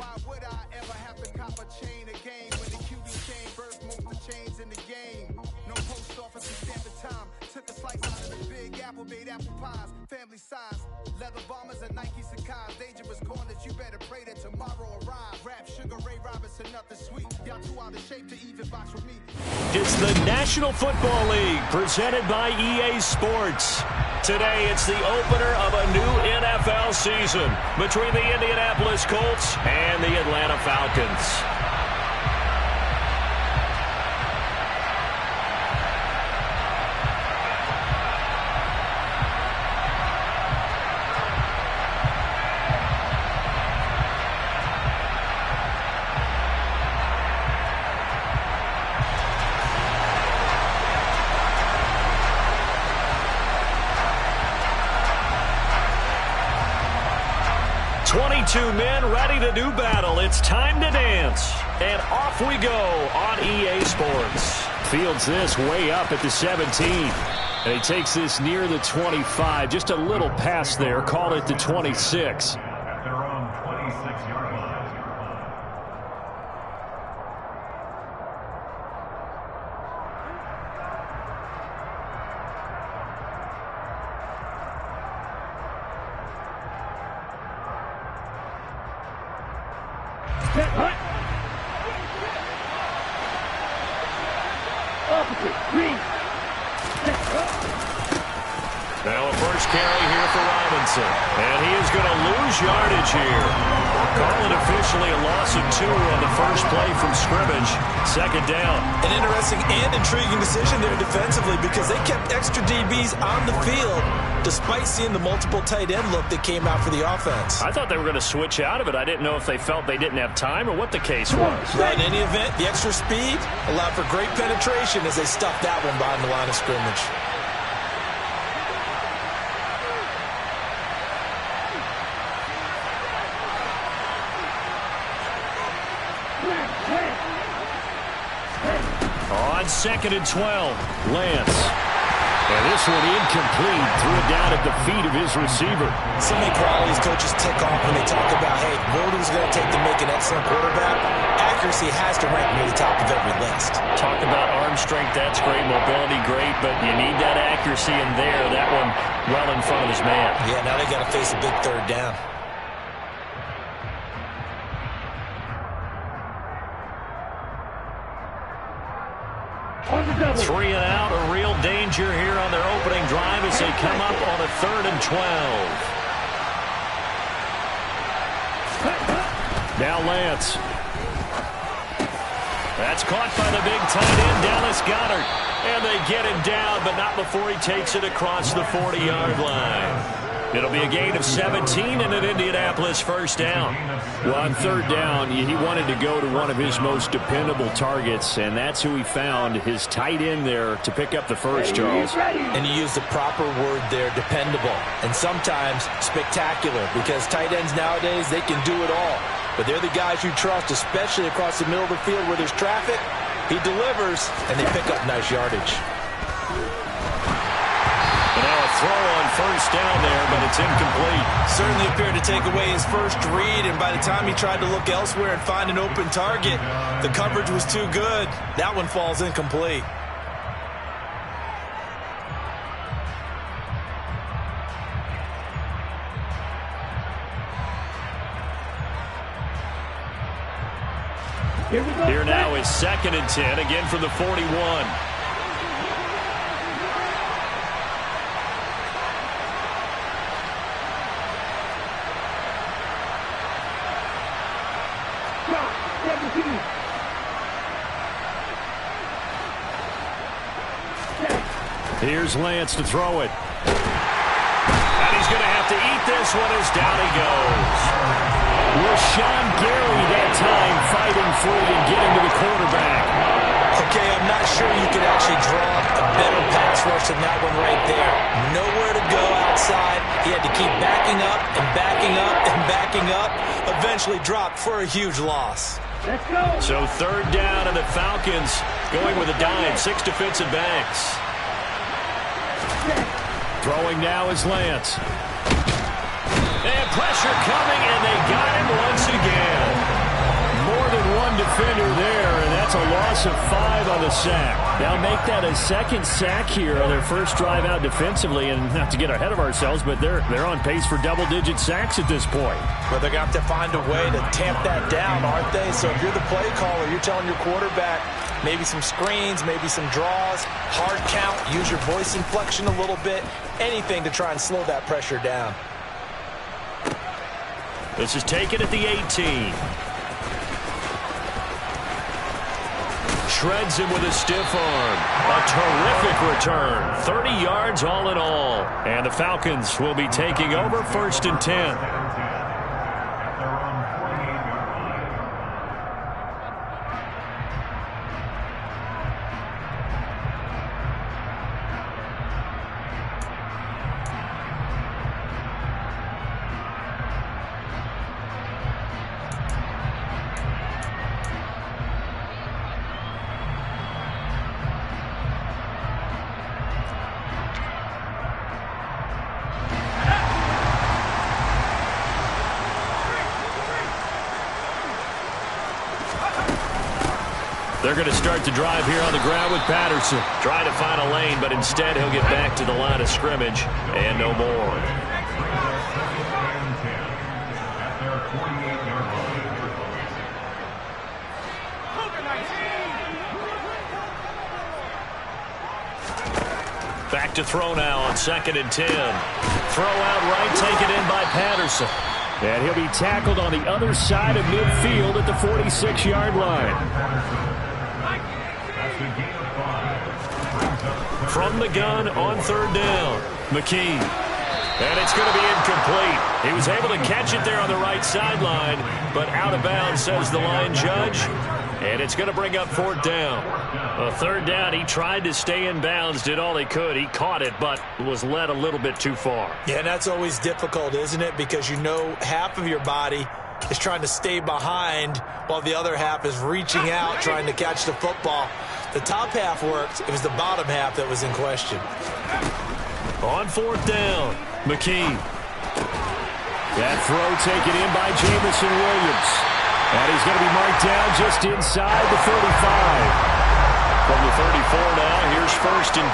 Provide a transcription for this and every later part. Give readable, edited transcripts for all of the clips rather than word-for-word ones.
Why would I ever have to cop a chain again when the QB chain birth most of the chains in the game? No post office and stamp the time. Took a slice out of the big apple, made apple pies, family size. Leather bombers and Nike Sacai's. Dangerous corners, you better pray that tomorrow arrives. Rap Sugar Ray Robinson, nothing sweet. Y'all too out of shape to even box with me. It's the National Football League presented by EA Sports. Today, it's the opener of a new NFL season between the Indianapolis Colts and the Atlanta Falcons. Two men ready to do battle. It's time to dance. And off we go on EA Sports. Fields this way up at the 17. And he takes this near the 25. Just a little pass there. Call it the 26. At their own 26-yard line. Now a first carry here for Robinson. And he is going to lose yardage here. Call it officially a loss of 2 on the first play from scrimmage. Second down. An interesting and intriguing decision there defensively because they kept extra DBs on the field despite seeing the multiple tight end look that came out for the offense. I thought they were going to switch out of it. I didn't know if they felt they didn't have time or what the case was. But in any event, the extra speed allowed for great penetration as they stuffed that one behind the line of scrimmage. On 2nd and 12, Lance. And this one incomplete. Threw it down at the feet of his receiver. So many qualities coaches tick off when they talk about, hey, what is it going to take to make an excellent quarterback? Accuracy has to rank near the top of every list. Talk about arm strength, that's great. Mobility, great. But you need that accuracy in there. That one well in front of his man. Yeah, now they got to face a big third down. Three and out, a real danger here on their opening drive as they come up on a 3rd and 12. Now Lance. That's caught by the big tight end, Dallas Goedert. And they get him down, but not before he takes it across the 40-yard line. It'll be a gain of 17 and an Indianapolis first down. Well, on 3rd down, he wanted to go to one of his most dependable targets, and that's who he found, his tight end there, to pick up the first, Charles. And you use the proper word there, dependable, and sometimes spectacular, because tight ends nowadays, they can do it all. But they're the guys you trust, especially across the middle of the field where there's traffic. He delivers, and they pick up nice yardage. Throw on first down there, but it's incomplete. Certainly appeared to take away his first read, and by the time he tried to look elsewhere and find an open target, the coverage was too good. That one falls incomplete. Here now is 2nd and 10, again from the 41. Here's Lance to throw it. And he's going to have to eat this one as down he goes. Rashawn Gary that time fighting free and getting to the quarterback. Okay, I'm not sure you could actually draw a better pass rush than that one right there. Nowhere to go outside. He had to keep backing up and backing up and backing up. Eventually dropped for a huge loss. Let's go. So 3rd down, and the Falcons going with a dime. 6 defensive backs. Throwing now is Lance. And pressure coming, and they got him once again. loss of 5 on the sack. Now make that a second sack here on their first drive out defensively, and not to get ahead of ourselves, but they're on pace for double-digit sacks at this point. Well, they're going to have to find a way to tamp that down, aren't they? So if you're the play caller, you're telling your quarterback maybe some screens, maybe some draws, hard count, use your voice inflection a little bit, anything to try and slow that pressure down. This is taken at the 18. Shreds him with a stiff arm. A terrific return. 30 yards all in all. And the Falcons will be taking over 1st and 10. They're going to start the drive here on the ground with Patterson. Trying to find a lane, but instead he'll get back to the line of scrimmage and no more. Back to throw now on 2nd and 10. Throw out right, taken in by Patterson. And he'll be tackled on the other side of midfield at the 46-yard line. From the gun on 3rd down, McKee. And it's going to be incomplete. He was able to catch it there on the right sideline, but out of bounds, says the line judge. And it's going to bring up 4th down. A 3rd down, he tried to stay in bounds, did all he could. He caught it, but was led a little bit too far. Yeah, and that's always difficult, isn't it? Because you know half of your body is trying to stay behind while the other half is reaching out, trying to catch the football. The top half worked. It was the bottom half that was in question. On 4th down, McKee. That throw taken in by Jamison Williams. And he's going to be marked down just inside the 35. From the 34 now, here's 1st and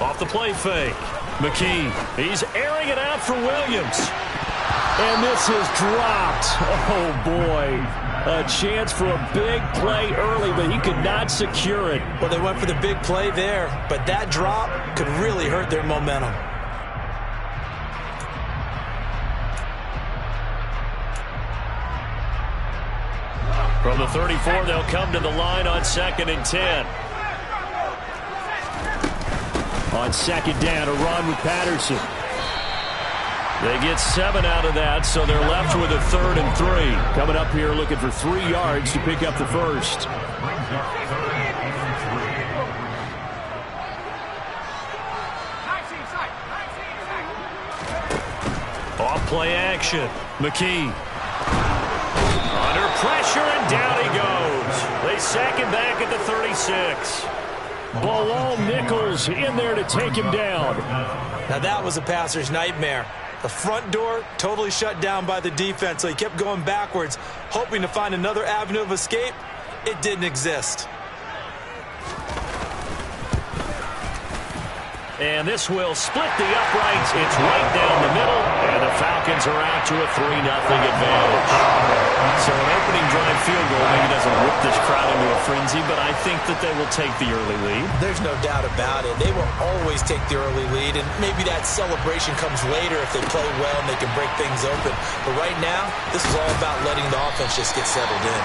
10. Off the play fake. McKee, he's airing it out for Williams. And this is dropped. Oh, boy. A chance for a big play early, but he could not secure it. Well, they went for the big play there, but that drop could really hurt their momentum. From the 34, they'll come to the line on 2nd and 10. On 2nd down, a run with Patterson. They get 7 out of that, so they're left with a 3rd and 3. Coming up here looking for 3 yards to pick up the first. Off play action. McKee. Under pressure, and down he goes. They sack him back at the 36. Bilal Nichols in there to take him down. Now that was a passer's nightmare. The front door totally shut down by the defense, so he kept going backwards, hoping to find another avenue of escape. It didn't exist. And this will split the uprights. It's right down the middle, and the Falcons are out to a 3-0 advantage. So an opening drive field goal maybe doesn't whip this crowd into a frenzy, but I think that they will take the early lead. There's no doubt about it. They will always take the early lead, and maybe that celebration comes later if they play well and they can break things open. But right now, this is all about letting the offense just get settled in.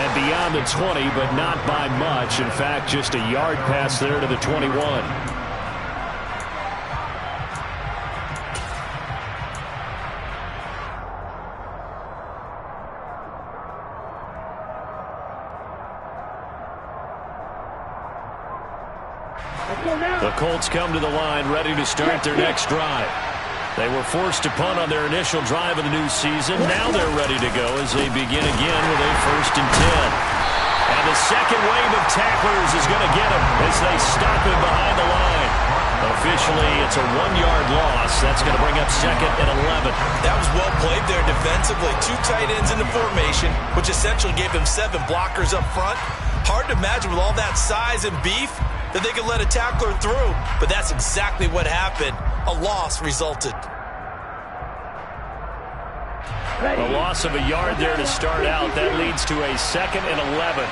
And beyond the 20, but not by much. In fact, just a yard pass there to the 21. The Colts come to the line ready to start their next drive. They were forced to punt on their initial drive of the new season. Now they're ready to go as they begin again with a 1st and 10. And the second wave of tacklers is going to get him as they stop him behind the line. Officially, it's a 1-yard loss. That's going to bring up 2nd and 11. That was well played there defensively. 2 tight ends in the formation, which essentially gave them 7 blockers up front. Hard to imagine with all that size and beef that they could let a tackler through, but that's exactly what happened. A loss resulted. A loss of a yard there to start out. That leads to a 2nd and 11.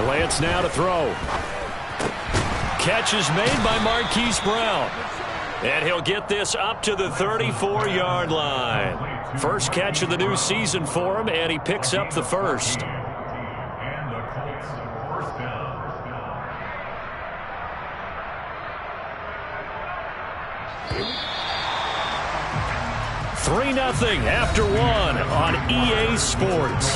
Lance now to throw. Catch is made by Marquise Brown. And he'll get this up to the 34-yard line. First catch of the new season for him, and he picks up the first. And the Colts first down. 3-0 after 1 on EA Sports.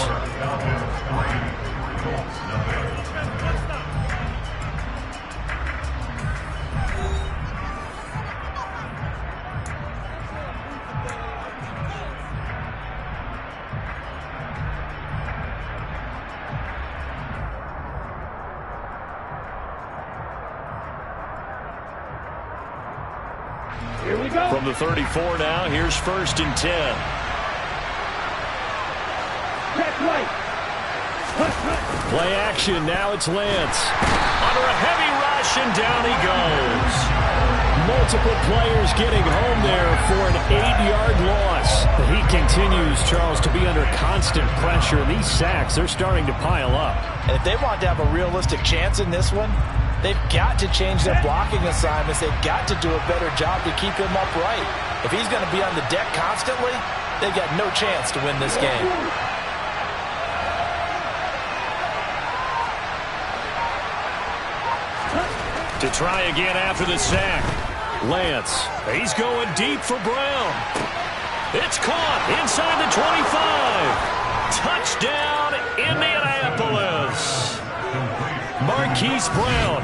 From the 34 now, here's 1st and 10. Play action, now it's Lance. Under a heavy rush, and down he goes. Multiple players getting home there for an 8-yard loss. But he continues, Charles, to be under constant pressure. And these sacks, they're starting to pile up. And if they want to have a realistic chance in this one, they've got to change their blocking assignments. They've got to do a better job to keep him upright. If he's going to be on the deck constantly, they've got no chance to win this game. To try again after the sack. Lance, he's going deep for Brown. It's caught inside the 25. Touchdown, Indianapolis. Marquise Brown,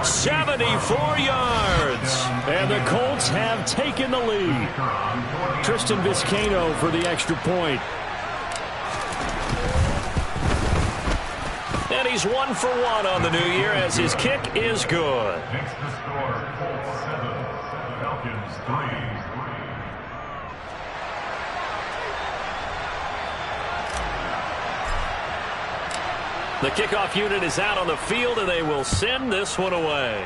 74 yards. And the Colts have taken the lead. Tristan Vizcaino for the extra point. And he's 1 for 1 on the new year as his kick is good. Next to score, Colts 7, Falcons 3. The kickoff unit is out on the field, and they will send this one away.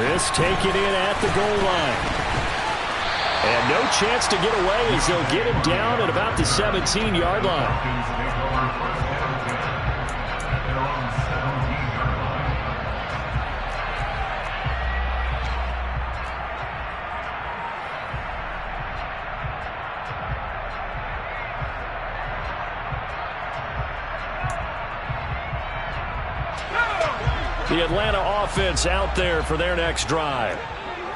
This taken in at the goal line. And no chance to get away as they'll get him down at about the 17-yard line. The Atlanta offense out there for their next drive.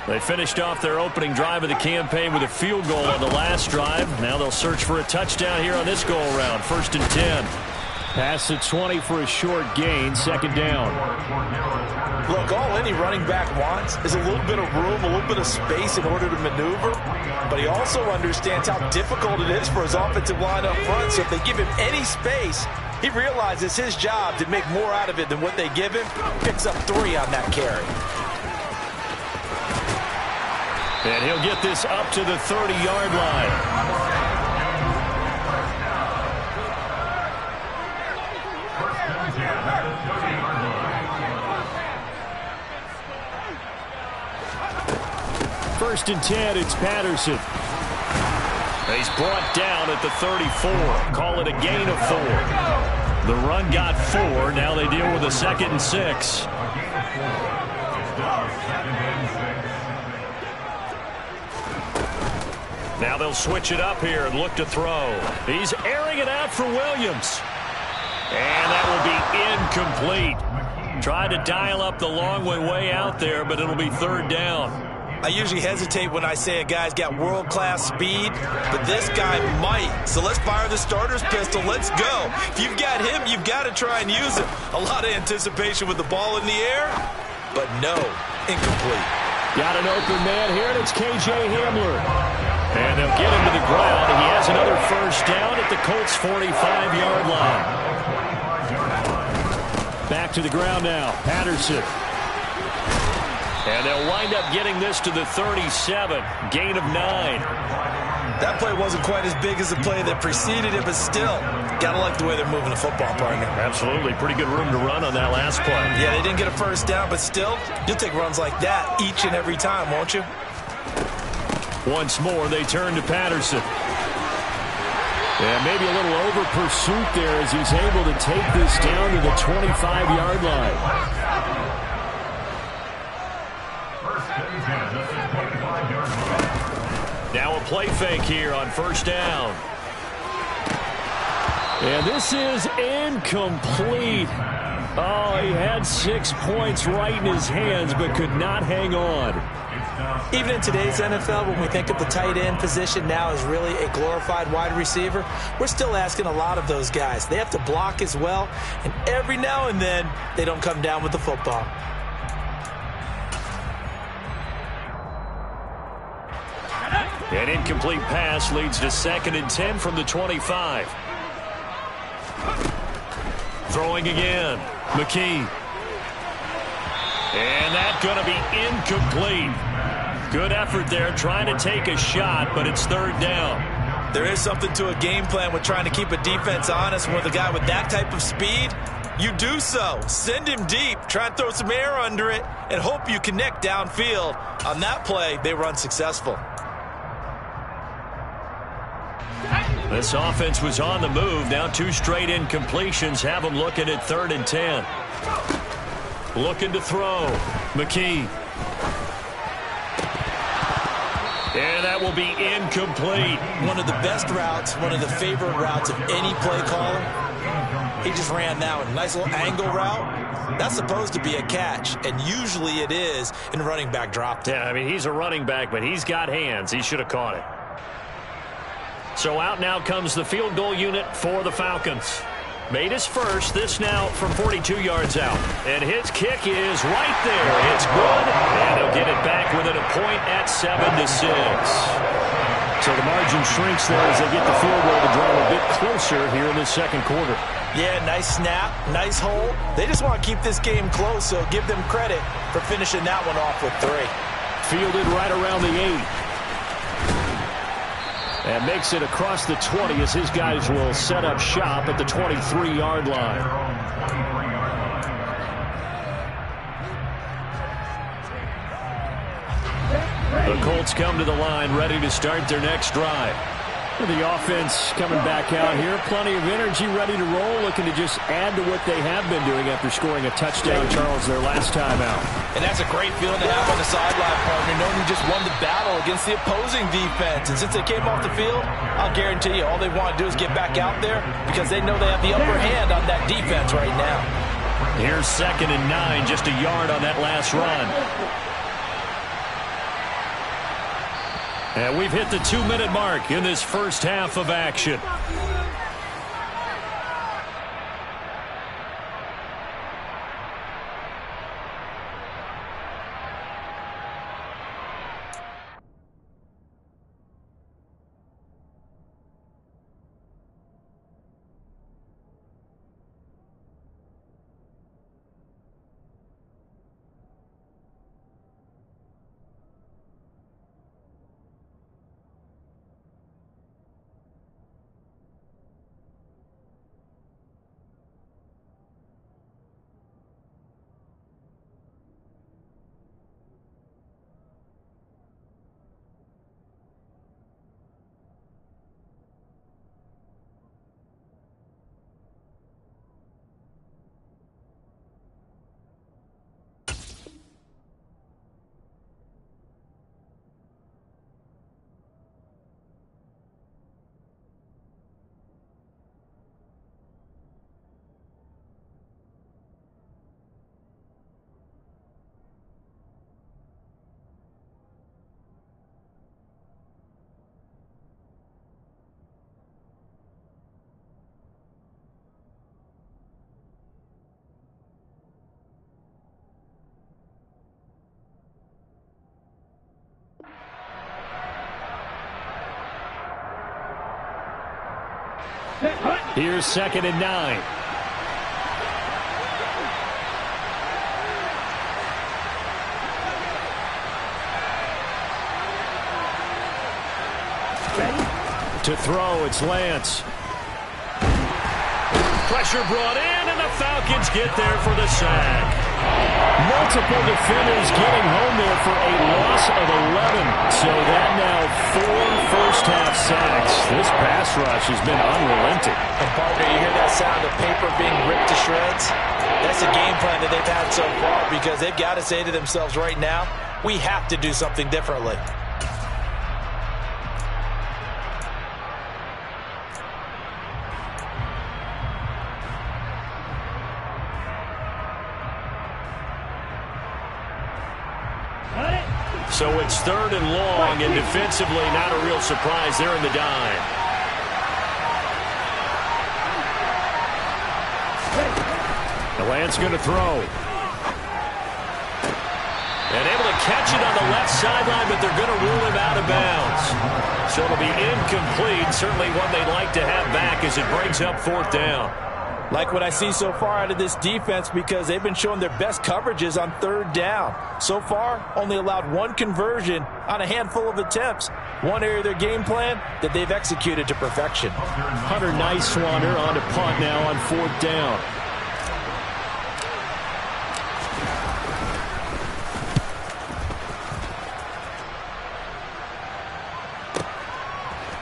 They finished off their opening drive of the campaign with a field goal on the last drive. Now they'll search for a touchdown here on this go-around. 1st and 10. Pass at 20 for a short gain. 2nd down. Look, all any running back wants is a little bit of room, a little bit of space in order to maneuver. But he also understands how difficult it is for his offensive line up front. So if they give him any space, he realizes his job to make more out of it than what they give him. Picks up 3 on that carry. And he'll get this up to the 30-yard line. First and 10, it's Patterson. He's brought down at the 34. Call it a gain of 4. The run got 4. Now they deal with a 2nd and 6. Now they'll switch it up here and look to throw. He's airing it out for Williams. And that will be incomplete. Tried to dial up the long way out there, but it'll be 3rd down. I usually hesitate when I say a guy's got world-class speed, but this guy might. So let's fire the starter's pistol. Let's go. If you've got him, you've got to try and use it. A lot of anticipation with the ball in the air, but no, incomplete. Got an open man here, and it's K.J. Hamler. And they'll get him to the ground. He has another first down at the Colts' 45-yard line. Back to the ground now, Patterson. And they'll wind up getting this to the 37, gain of 9. That play wasn't quite as big as the play that preceded it, but still, gotta like the way they're moving the football, partner. Absolutely, pretty good room to run on that last play. Yeah, they didn't get a first down, but still, you'll take runs like that each and every time, won't you? Once more, they turn to Patterson. And maybe a little over pursuit there as he's able to take this down to the 25-yard line. Now a play fake here on first down. And this is incomplete. Oh, he had 6 points right in his hands, but could not hang on. Even in today's NFL, when we think of the tight end position now as really a glorified wide receiver, we're still asking a lot of those guys. They have to block as well, and every now and then, they don't come down with the football. An incomplete pass leads to 2nd and 10 from the 25. Throwing again. McKee. And that's going to be incomplete. Good effort there trying to take a shot, but it's 3rd down. There is something to a game plan with trying to keep a defense honest. With a guy with that type of speed, you do so. Send him deep. Try and throw some air under it and hope you connect downfield. On that play, they were unsuccessful. This offense was on the move. Now 2 straight incompletions have them looking at 3rd and 10. Looking to throw. McKee. And that will be incomplete. One of the best routes, one of the favorite routes of any play caller. He just ran that one. Nice little angle route. That's supposed to be a catch, and usually it is, and running back dropped it. Yeah, I mean, he's a running back, but he's got hands. He should have caught it. So out now comes the field goal unit for the Falcons. Made his first, this now from 42 yards out. And his kick is right there. It's good, and they'll get it back within a point at 7-6. So the margin shrinks there as they get the field goal to draw a bit closer here in the second quarter. Yeah, nice snap, nice hole. They just want to keep this game close, so give them credit for finishing that one off with 3. Fielded right around the 8. And makes it across the 20 as his guys will set up shop at the 23-yard line. The Colts come to the line ready to start their next drive. The offense coming back out here. Plenty of energy, ready to roll, looking to just add to what they have been doing after scoring a touchdown, Charles, their last time out. And that's a great feeling to have on the sideline, partner, knowing you just won the battle against the opposing defense. And since they came off the field, I'll guarantee you all they want to do is get back out there because they know they have the upper hand on that defense right now. Here's 2nd and 9, just a yard on that last run. And we've hit the 2-minute mark in this first half of action. Here's 2nd and 9. To throw, it's Lance. Pressure brought in, and the Falcons get there for the sack. Multiple defenders getting home there for a loss of 11. So that now 4 first-half sacks. This pass rush has been unrelenting. And partner, you hear that sound of paper being ripped to shreds? That's the game plan that they've had so far, because they've got to say to themselves right now, we have to do something differently. So it's 3rd and long, and defensively not a real surprise. They're in the dime. The Lance going to throw. And able to catch it on the left sideline, but they're going to rule him out of bounds. So it'll be incomplete. Certainly one they'd like to have back as it brings up 4th down. Like what I see so far out of this defense, because they've been showing their best coverages on 3rd down. So far, only allowed 1 conversion on a handful of attempts. One area of their game plan that they've executed to perfection. Hunter Nice-Swanner on to punt now on 4th down.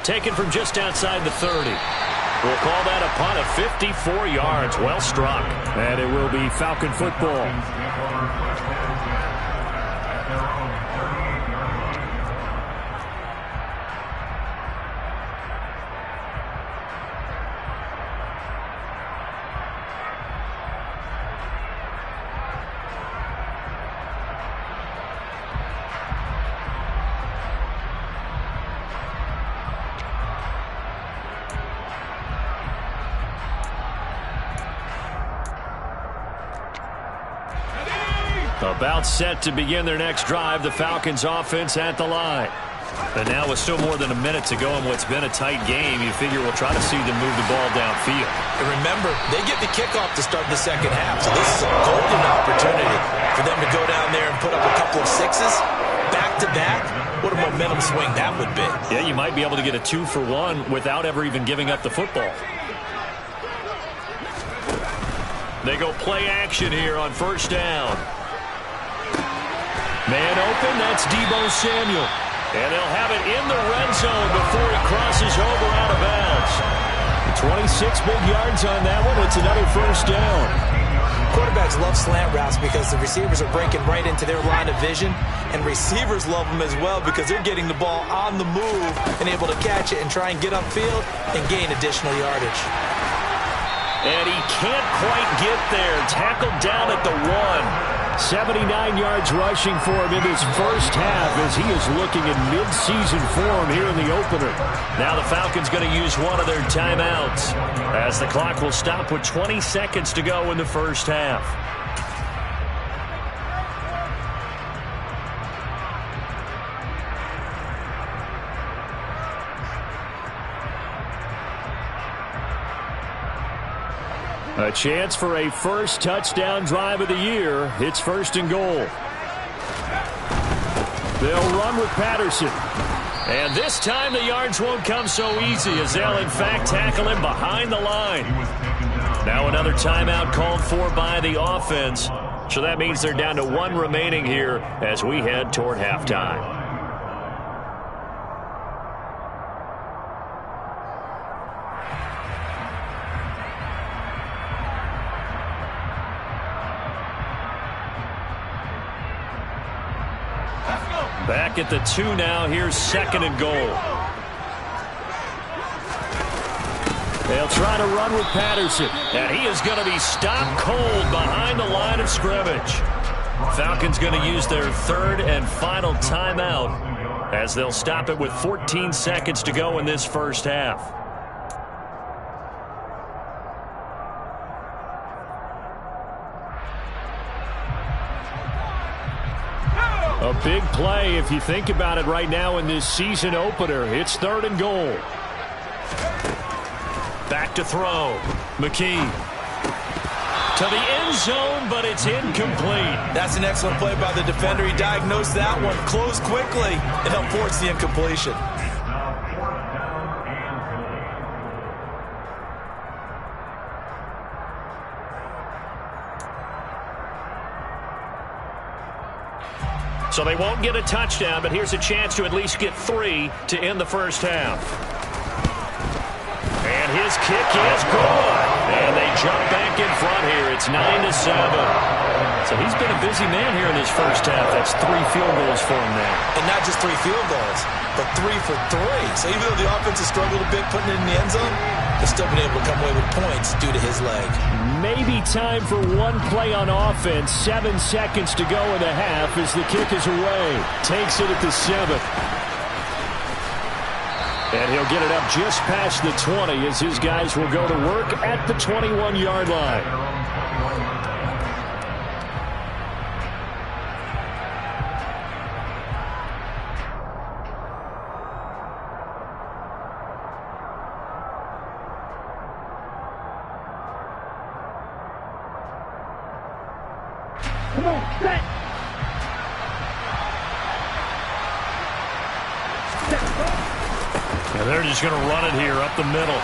Taken from just outside the 30. We'll call that a punt of 54 yards. Well struck. And it will be Falcon football. About set to begin their next drive. The Falcons offense at the line. And now with still more than a minute to go in what's been a tight game, you figure we'll try to see them move the ball downfield. And remember, they get the kickoff to start the 2nd half, so this is a golden opportunity for them to go down there and put up a couple of 6s back-to-back. What a momentum swing that would be. Yeah, you might be able to get a 2-for-1 without ever even giving up the football. They go play action here on 1st down. Man open, that's Deebo Samuel. And they'll have it in the red zone before he crosses over out of bounds. 26 big yards on that one. It's another 1st down. Quarterbacks love slant routes because the receivers are breaking right into their line of vision. And receivers love them as well because they're getting the ball on the move and able to catch it and try and get upfield and gain additional yardage. And he can't quite get there. Tackled down at the 1. 79 yards rushing for him in his first half as he is looking in mid-season form here in the opener. Now the Falcons going to use one of their timeouts as the clock will stop with 20 seconds to go in the first half. A chance for a first touchdown drive of the year. It's 1st and goal. They'll run with Patterson. And this time the yards won't come so easy as they'll in fact tackle him behind the line. Now another timeout called for by the offense. So that means they're down to 1 remaining here as we head toward halftime. Back at the 2 now. Here's 2nd and goal. They'll try to run with Patterson. And he is going to be stopped cold behind the line of scrimmage. Falcons going to use their 3rd and final timeout as they'll stop it with 14 seconds to go in this first half. A big play if you think about it right now in this season opener. It's 3rd and goal. Back to throw. McKee. To the end zone, but it's incomplete. That's an excellent play by the defender. He diagnosed that one, closed quickly, and helped force the incompletion. So they won't get a touchdown, but here's a chance to at least get 3 to end the first half. And his kick is good. And they jump back in front here. It's 9-7. So he's been a busy man here in this first half. That's 3 field goals for him now. And not just 3 field goals, but 3 for 3. So even though the offense has struggled a bit putting it in the end zone, they've still been able to come away with points due to his leg. Maybe time for one play on offense. 7 seconds to go in the half as the kick is away. Takes it at the 7th. And he'll get it up just past the 20 as his guys will go to work at the 21-yard line. Come on, set! And they're just going to run it here up the middle.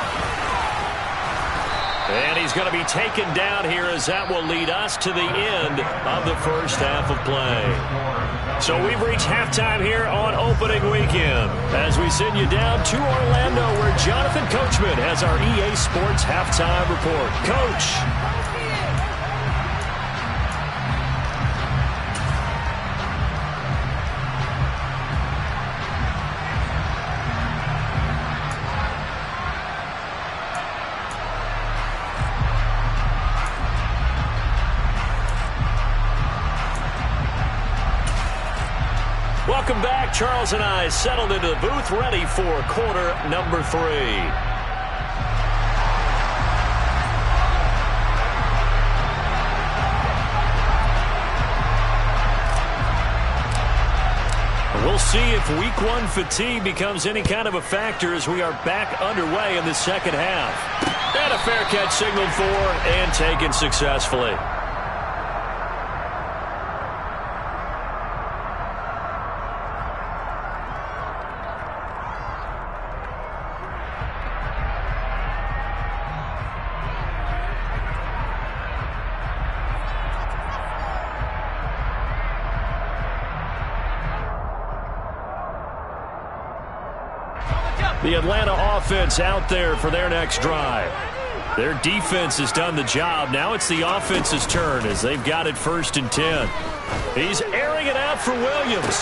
And he's going to be taken down here as that will lead us to the end of the first half of play. So we've reached halftime here on opening weekend as we send you down to Orlando where Jonathan Coachman has our EA Sports halftime report. Coach. Welcome back. Charles and I settled into the booth, ready for quarter number 3. We'll see if week 1 fatigue becomes any kind of a factor as we are back underway in the second half. And a fair catch signaled for and taken successfully. The Atlanta offense out there for their next drive. Their defense has done the job. Now it's the offense's turn as they've got it 1st and 10. He's airing it out for Williams.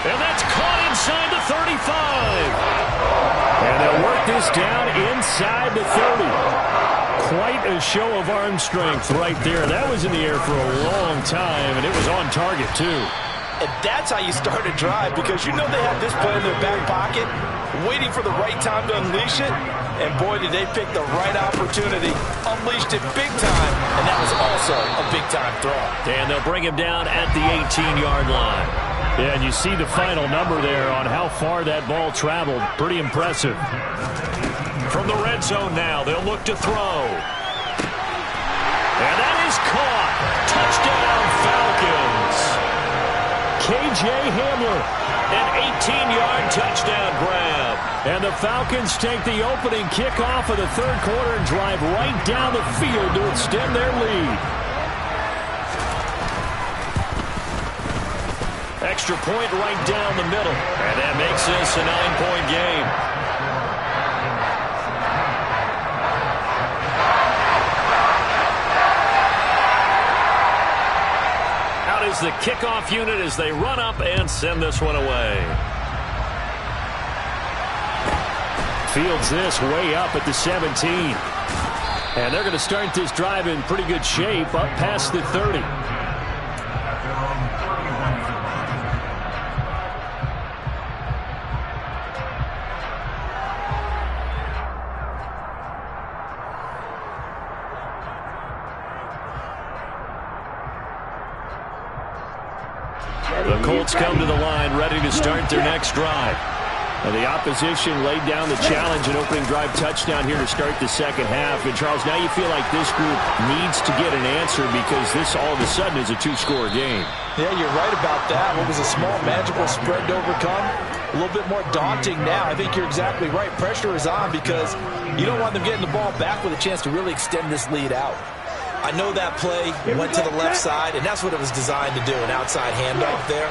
And that's caught inside the 35. And they'll work this down inside the 30. Quite a show of arm strength right there. That was in the air for a long time, and it was on target, too. And that's how you start a drive, because you know they have this play in their back pocket, waiting for the right time to unleash it. And boy, did they pick the right opportunity. Unleashed it big time, and that was also a big-time throw. And they'll bring him down at the 18-yard line. Yeah, and you see the final number there on how far that ball traveled. Pretty impressive. From the red zone now, they'll look to throw. And that is caught. Touchdown, Falcons. K.J. Hamler, an 18-yard touchdown grab. And the Falcons take the opening kickoff of the third quarter and drive right down the field to extend their lead. Extra point right down the middle. And that makes this a 9-point game. Out is the kickoff unit as they run up and send this one away. Fields this way up at the 17. And they're going to start this drive in pretty good shape up past the 30. The Colts come to the line ready to start their next drive. And the opposition laid down the challenge and opening drive touchdown here to start the second half. And, Charles, now you feel like this group needs to get an answer because this all of a sudden is a two-score game. Yeah, you're right about that. What was a small, magical spread to overcome? A little bit more daunting now. I think you're exactly right. Pressure is on because you don't want them getting the ball back with a chance to really extend this lead out. I know that play went to the left side, and that's what it was designed to do, an outside handoff there.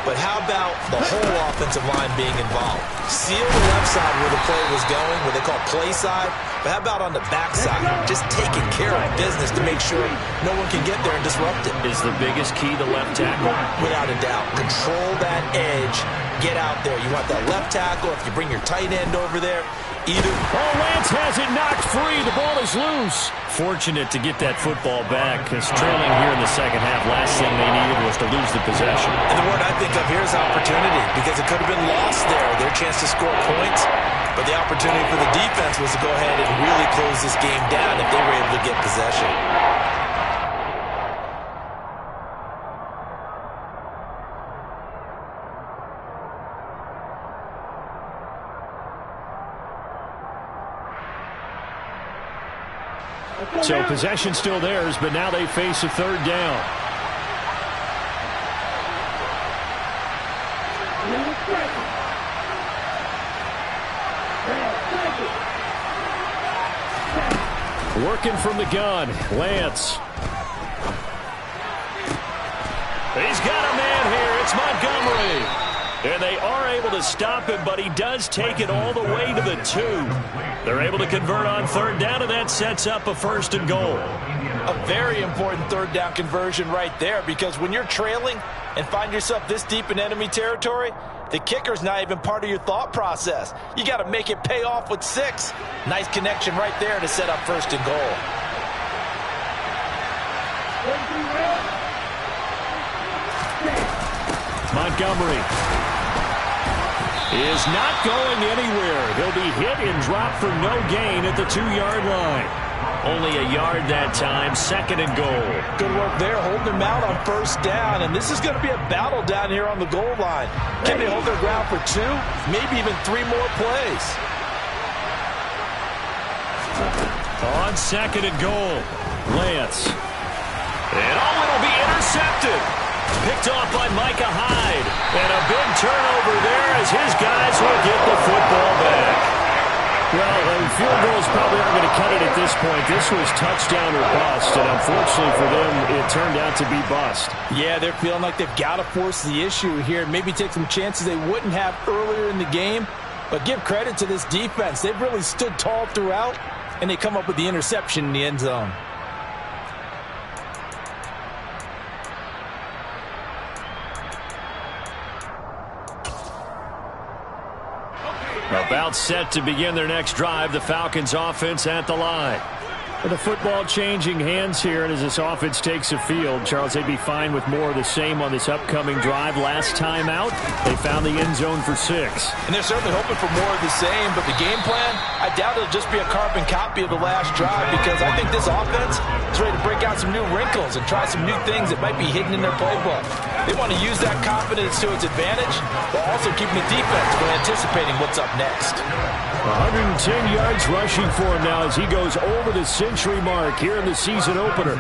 But how about the whole offensive line being involved? Seal the left side where the play was going, what they call play side. But how about on the back side? Just taking care of business to make sure no one can get there and disrupt it. Is the biggest key the left tackle? Without a doubt. Control that edge. Get out there. You want that left tackle. If you bring your tight end over there, either. Oh, Lance has it knocked free. The ball is loose. Fortunate to get that football back because trailing here in the second half, last thing they needed was to lose the possession. And the word I think of here is opportunity because it could have been lost there, their chance to score points. But the opportunity for the defense was to go ahead and really close this game down if they were able to get possession. So possession still theirs, but now they face a third down. Working from the gun, Lance. He's got a man here. It's Montgomery. And they are able to stop him, but he does take it all the way to the 2. They're able to convert on third down, and that sets up a 1st and goal. A very important third down conversion right there because when you're trailing and find yourself this deep in enemy territory, the kicker's not even part of your thought process. You got to make it pay off with 6. Nice connection right there to set up 1st and goal. Montgomery is not going anywhere. He'll be hit and dropped for no gain at the 2-yard line. Only a yard that time, 2nd and goal. Good work there, holding him out on 1st down, and this is going to be a battle down here on the goal line. Can they hold their ground for 2, maybe even 3 more plays? On 2nd and goal, Lance. And it'll be intercepted. Picked off by Micah Hyde. And a big turnover there as his guys will get the football back. Well, field goals probably aren't going to cut it at this point. This was touchdown or bust, and unfortunately for them, it turned out to be bust. Yeah, they're feeling like they've got to force the issue here. Maybe take some chances they wouldn't have earlier in the game. But give credit to this defense. They've really stood tall throughout, and they come up with the interception in the end zone. About set to begin their next drive, the Falcons offense at the line. With the football changing hands here, and as this offense takes the field, Charles, they'd be fine with more of the same on this upcoming drive. Last time out, they found the end zone for 6. And they're certainly hoping for more of the same, but the game plan, I doubt it'll just be a carbon copy of the last drive because I think this offense is ready to break out some new wrinkles and try some new things that might be hidden in their playbook. They want to use that confidence to its advantage, while also keeping the defense from anticipating what's up next. 110 yards rushing for him now as he goes over the century mark here in the season opener.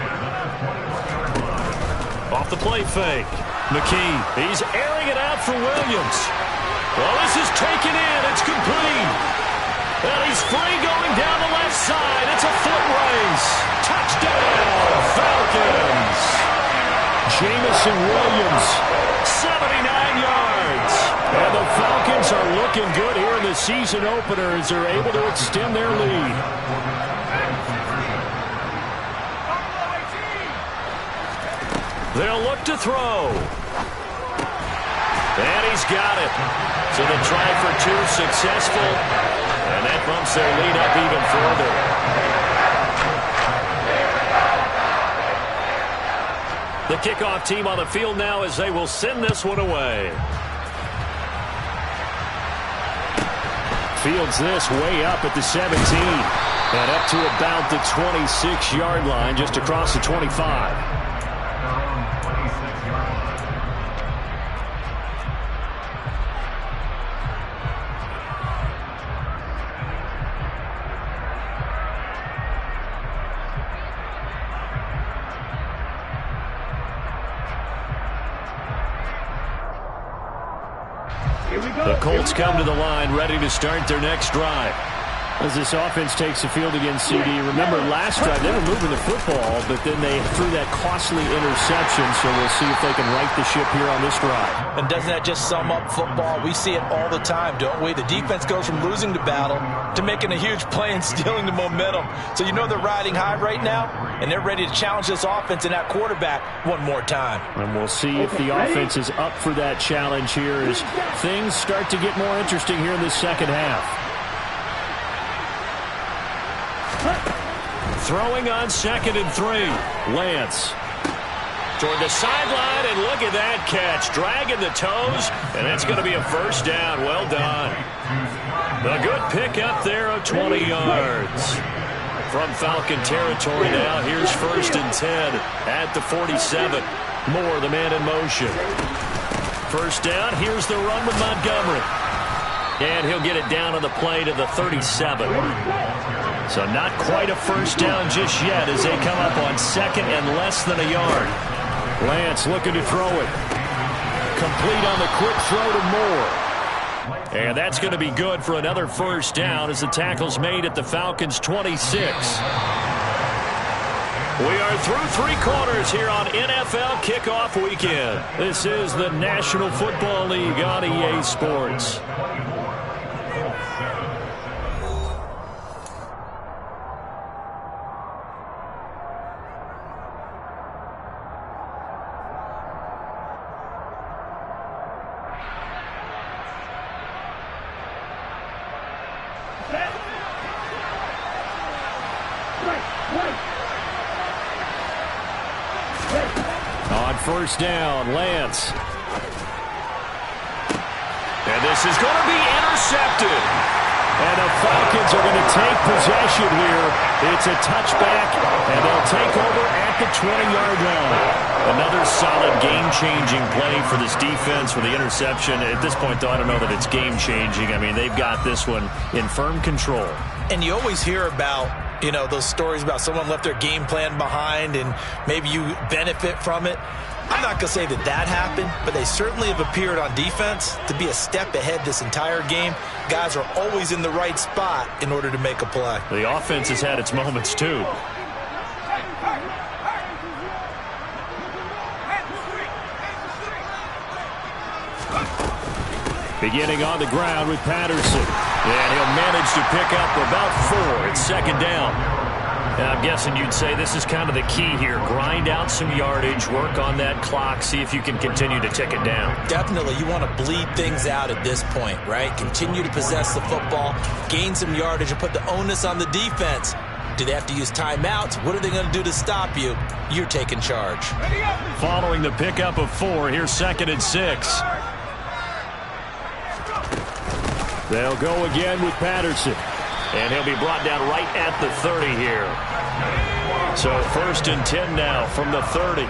Off the play fake. McKee, he's airing it out for Williams. Well, this is taken in. It's complete. And he's free going down the left side. It's a foot race. Touchdown, Falcons. Jamison Williams, 79 yards. And the Falcons are looking good here in the season opener as they're able to extend their lead. They'll look to throw. And he's got it. So the try for 2 successful. And that bumps their lead up even further. The kickoff team on the field now as they will send this one away. Fields this way up at the 17. And up to about the 26-yard line, just across the 25. The Colts come to the line, ready to start their next drive. As this offense takes the field against CD, remember last drive they were moving the football, but then they threw that costly interception, so we'll see if they can right the ship here on this drive. And doesn't that just sum up football? We see it all the time, don't we? The defense goes from losing the battle to making a huge play and stealing the momentum. So you know they're riding high right now, and they're ready to challenge this offense and that quarterback one more time. And we'll see if the offense is up for that challenge here as things start to get more interesting here in the second half. Throwing on 2nd and 3. Lance. Toward the sideline, and look at that catch. Dragging the toes, and that's going to be a first down. Well done. A good pick up there of 20 yards. From Falcon territory now, here's 1st and 10 at the 47. Moore, the man in motion. First down, here's the run with Montgomery. And he'll get it down on the play to the 37. So not quite a first down just yet as they come up on 2nd and less than a yard. Lance looking to throw it. Complete on the quick throw to Moore. And that's going to be good for another first down as the tackle's made at the Falcons' 26. We are through 3 quarters here on NFL Kickoff Weekend. This is the National Football League on EA Sports. On first down, Lance. And this is going to be intercepted. And the Falcons are going to take possession here. It's a touchback, and they'll take over at the 20-yard line. Another solid game-changing play for this defense for the interception. At this point, though, I don't know that it's game-changing. I mean, they've got this one in firm control. And you always hear about, you know, those stories about someone left their game plan behind and maybe you benefit from it. I'm not going to say that that happened, but they certainly have appeared on defense to be a step ahead this entire game. Guys are always in the right spot in order to make a play. The offense has had its moments, too. Beginning on the ground with Patterson. And he'll manage to pick up about 4. It's 2nd down. And I'm guessing you'd say this is kind of the key here. Grind out some yardage, work on that clock, see if you can continue to tick it down. Definitely. You want to bleed things out at this point, right? Continue to possess the football, gain some yardage, and put the onus on the defense. Do they have to use timeouts? What are they going to do to stop you? You're taking charge. Following the pickup of 4, here's 2nd and 6. They'll go again with Patterson. And he'll be brought down right at the 30 here. So 1st and 10 now from the 30. 1st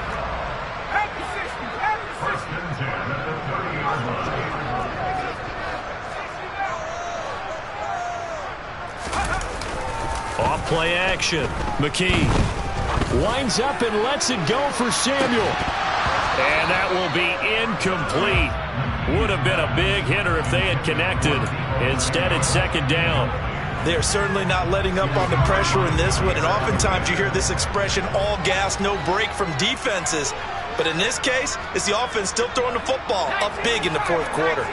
and 10 at the 30-yard line. Off play action. McKee winds up and lets it go for Samuel. And that will be incomplete. Would have been a big hitter if they had connected. Instead, it's 2nd down. They're certainly not letting up on the pressure in this one, and oftentimes you hear this expression, all gas, no break from defenses. But in this case, it's the offense still throwing the football up big in the 4th quarter.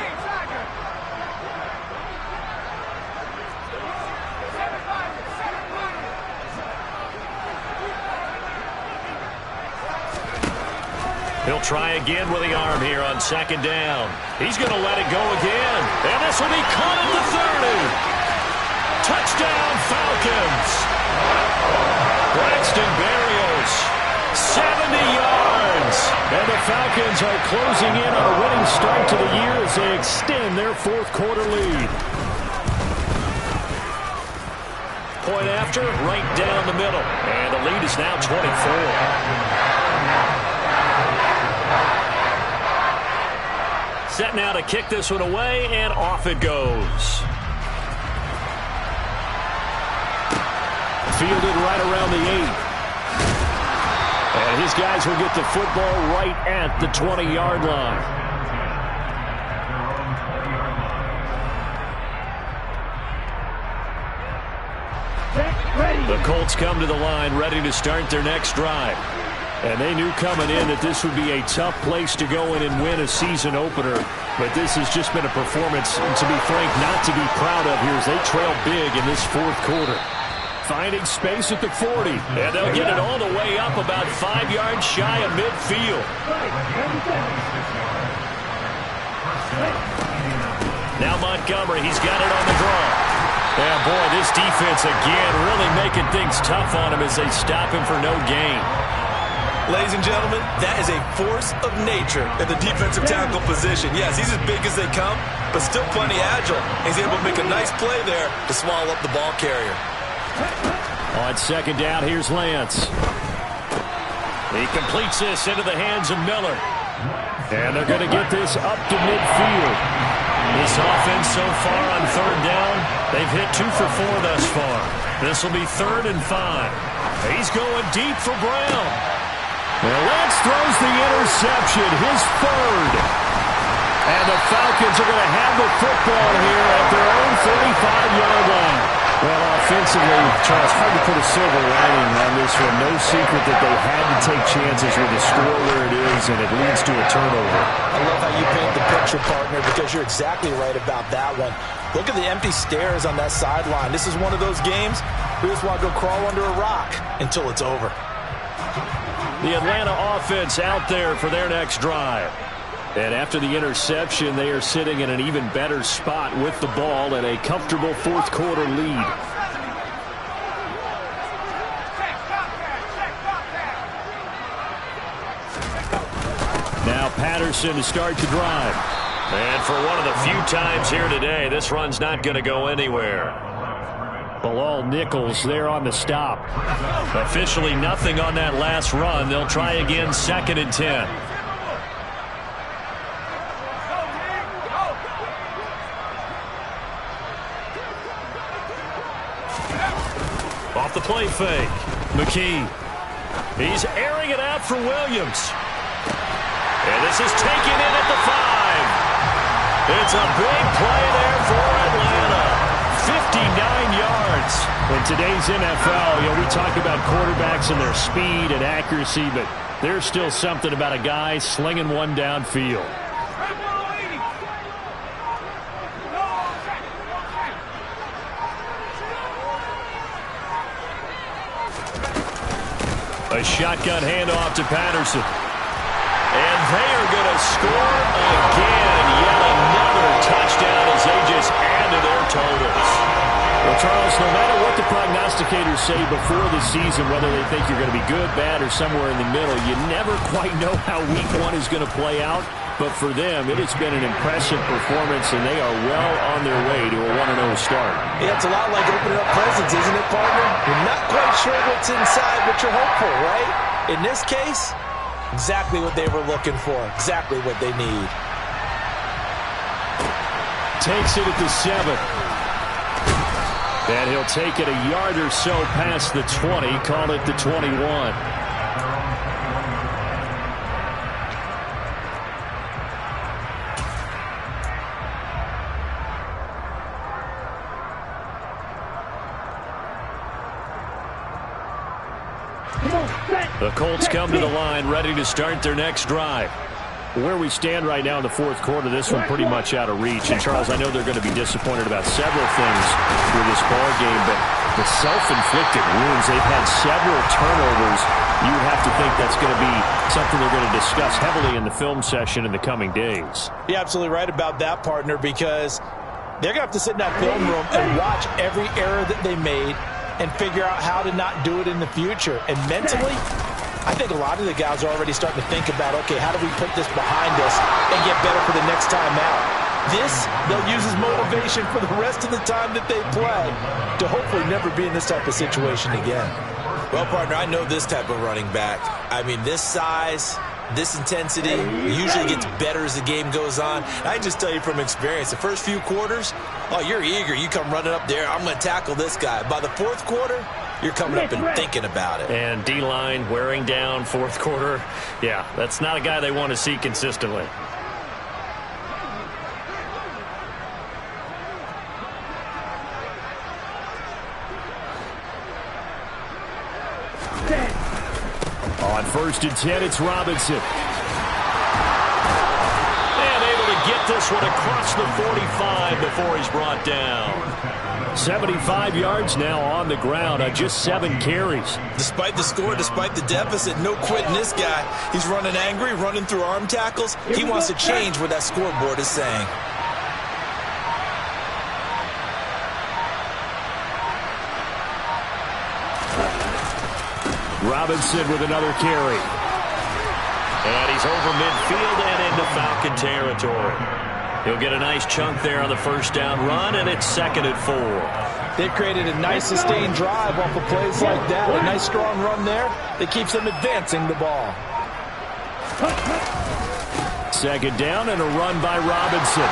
He'll try again with the arm here on 2nd down. He's going to let it go again. And this will be caught at the 30. Touchdown, Falcons. Braxton Berrios, 70 yards. And the Falcons are closing in on a winning start to the year as they extend their 4th quarter lead. Point after, right down the middle. And the lead is now 24. Set now to kick this one away, and off it goes. Fielded right around the 8. And his guys will get the football right at the 20-yard line. The Colts come to the line ready to start their next drive. And they knew coming in that this would be a tough place to go in and win a season opener. But this has just been a performance, to be frank, not to be proud of here as they trail big in this fourth quarter. Finding space at the 40. And they'll get it all the way up about 5 yards shy of midfield. Now Montgomery, he's got it on the draw. And boy, this defense again really making things tough on him as they stop him for no gain. Ladies and gentlemen, that is a force of nature at the defensive tackle position. Yes, he's as big as they come, but still plenty agile. He's able to make a nice play there to swallow up the ball carrier. On second down, here's Lance. He completes this into the hands of Miller. And they're going to get this up to midfield. This offense so far on third down, they've hit 2 for 4 thus far. This will be 3rd and 5. He's going deep for Brown. Well, Lance throws the interception, his 3rd. And the Falcons are going to have the football here at their own 35-yard line. Well, offensively, Charles, hard to put a silver lining on this one. No secret that they had to take chances with the score where it is, and it leads to a turnover. I love how you paint the picture, partner, because you're exactly right about that one. Look at the empty stares on that sideline. This is one of those games we just want to go crawl under a rock until it's over. The Atlanta offense out there for their next drive. And after the interception, they are sitting in an even better spot with the ball and a comfortable fourth quarter lead. Now Patterson to start the drive. And for one of the few times here today, this run's not going to go anywhere. Bilal Nichols there on the stop. Officially nothing on that last run. They'll try again 2nd and 10. Off the play fake. McKee. He's airing it out for Williams. And this is taken in at the 5. It's a big play there for Atlanta. 59 yards. In today's NFL, we talk about quarterbacks and their speed and accuracy, but there's still something about a guy slinging one downfield. A shotgun handoff to Patterson. And they are going to score again. Yet another touchdown as they just add to their totals. Well, Charles, no matter what the prognosticators say before the season, whether they think you're going to be good, bad, or somewhere in the middle, you never quite know how week 1 is going to play out. But for them, it has been an impressive performance, and they are well on their way to a 1-0 start. Yeah, it's a lot like opening up presents, isn't it, partner? You're not quite sure what's inside, but you're hopeful, right? In this case, exactly what they were looking for, exactly what they need. Takes it at the 7. And he'll take it a yard or so past the 20, call it the 21. The Colts come to the line ready to start their next drive. Where we stand right now in the fourth quarter, this one pretty much out of reach. And, Charles, I know they're going to be disappointed about several things with this ball game, but the self-inflicted wounds, they've had several turnovers. You would have to think that's going to be something they're going to discuss heavily in the film session in the coming days. You're absolutely right about that, partner, because they're going to have to sit in that film room and watch every error that they made and figure out how to not do it in the future. And mentally, I think a lot of the guys are already starting to think about, okay, how do we put this behind us and get better for the next time out? This, they'll use as motivation for the rest of the time that they play to hopefully never be in this type of situation again. Well, partner, I know this type of running back. I mean, this size, this intensity usually gets better as the game goes on. I can just tell you from experience, the first few quarters, oh, you're eager. You come running up there, I'm going to tackle this guy. By the fourth quarter, you're coming up and thinking about it. And D-line wearing down fourth quarter. Yeah, that's not a guy they want to see consistently. On 1st and 10, it's Robinson. And able to get this one across the 45 before he's brought down. 75 yards now on the ground on just 7 carries. Despite the score, despite the deficit, no quitting this guy. He's running angry, running through arm tackles. He wants to change what that scoreboard is saying. Robinson with another carry. And he's over midfield and into Falcon territory. He'll get a nice chunk there on the first down run, and it's 2nd and 4. They've created a nice sustained drive off of plays like that. A nice strong run there that keeps them advancing the ball. 2nd down and a run by Robinson.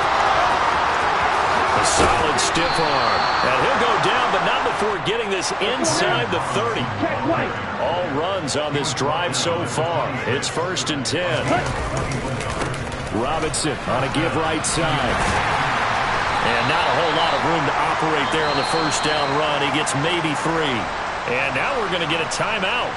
A solid stiff arm. And he'll go down, but not before getting this inside the 30. All runs on this drive so far. It's 1st and 10. Robinson on a give right side. And not a whole lot of room to operate there on the first down run. He gets maybe 3. And now we're going to get a timeout.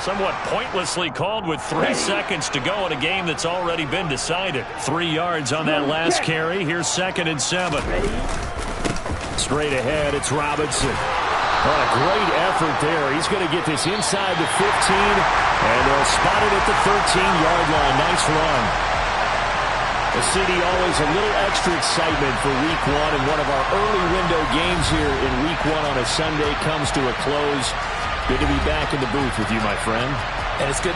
Somewhat pointlessly called with 3 seconds to go in a game that's already been decided. 3 yards on that last carry. Here's 2nd and 7. Straight ahead, it's Robinson. On a great effort there. He's going to get this inside the 15, and they'll spot it at the 13-yard line. Nice run. The CD always a little extra excitement for Week 1, and one of our early window games here in Week 1 on a Sunday comes to a close. Good to be back in the booth with you, my friend. And it's good to be